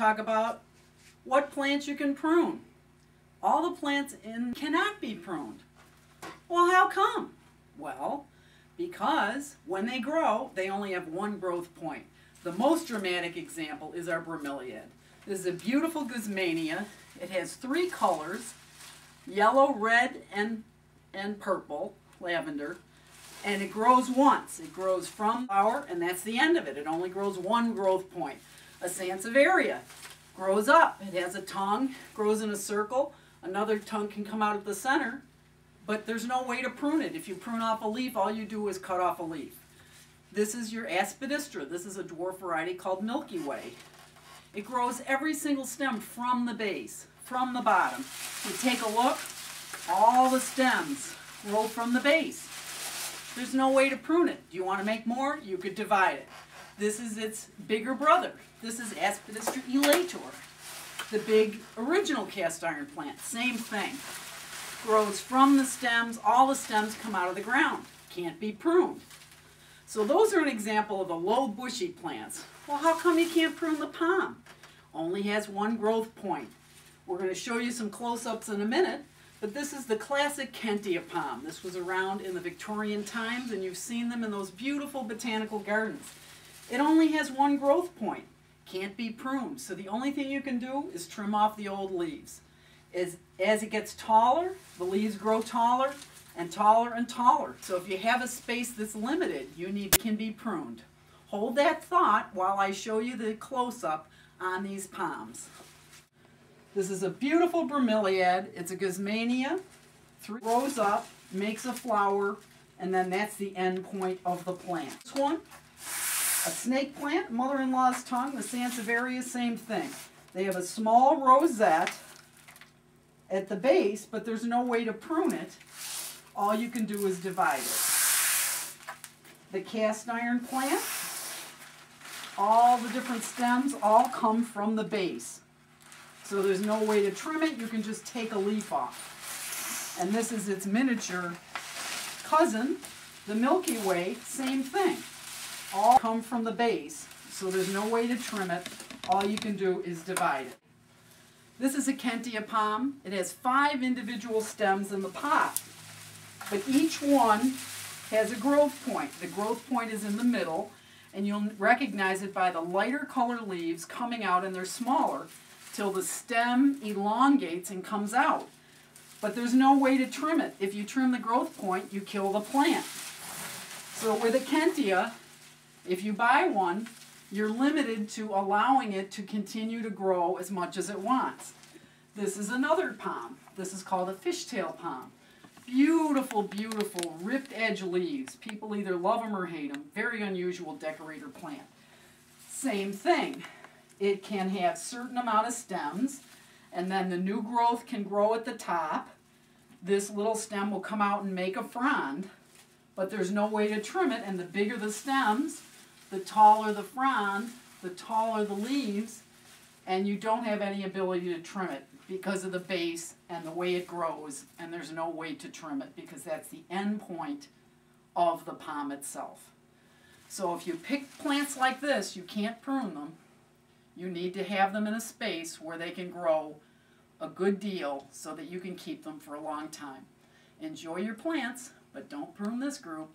talk about what plants you can prune. All the plants cannot be pruned. Well, how come? Well, because when they grow, they only have one growth point. The most dramatic example is our bromeliad. This is a beautiful guzmania. It has 3 colors, yellow, red, and purple, lavender, and it grows once. It grows from flower, and that's the end of it. It only grows one growth point. A Sansevieria grows up. It has a tongue, grows in a circle. Another tongue can come out at the center, but there's no way to prune it. If you prune off a leaf, all you do is cut off a leaf. This is your aspidistra. This is a dwarf variety called Milky Way. It grows every single stem from the base, from the bottom. You take a look, all the stems grow from the base. There's no way to prune it. Do you want to make more? You could divide it. This is its bigger brother. This is Aspidistra elator, the big original cast iron plant. Same thing. Grows from the stems. All the stems come out of the ground. Can't be pruned. So those are an example of the low bushy plants. Well, how come you can't prune the palm? Only has one growth point. We're going to show you some close-ups in a minute, but this is the classic Kentia palm. This was around in the Victorian times, and you've seen them in those beautiful botanical gardens. It only has one growth point. Can't be pruned. So the only thing you can do is trim off the old leaves. As it gets taller, the leaves grow taller and taller and taller. So if you have a space that's limited, can be pruned. Hold that thought while I show you the close-up on these palms. This is a beautiful bromeliad. It's a guzmania. 3 rows up, makes a flower, and then that's the end point of the plant. This one, a snake plant, mother-in-law's tongue, the Sansevieria, same thing. They have a small rosette at the base, but there's no way to prune it. All you can do is divide it. The cast iron plant, all the different stems all come from the base. So there's no way to trim it. You can just take a leaf off. And this is its miniature cousin, the Milky Way, same thing. All come from the base, so there's no way to trim it. All you can do is divide it. This is a Kentia palm. It has 5 individual stems in the pot, but each one has a growth point. The growth point is in the middle, and you'll recognize it by the lighter color leaves coming out, and they're smaller till the stem elongates and comes out. But there's no way to trim it. If you trim the growth point, you kill the plant. So with a Kentia, if you buy one, you're limited to allowing it to continue to grow as much as it wants. This is another palm. This is called a Fishtail Palm. Beautiful, beautiful, ripped edge leaves. People either love them or hate them. Very unusual decorator plant. Same thing. It can have certain amount of stems, and then the new growth can grow at the top. This little stem will come out and make a frond, but there's no way to trim it, and the bigger the stems, the taller the frond, the taller the leaves, and you don't have any ability to trim it because of the base and the way it grows, and there's no way to trim it because that's the end point of the palm itself. So if you pick plants like this, you can't prune them. You need to have them in a space where they can grow a good deal so that you can keep them for a long time. Enjoy your plants, but don't prune this group.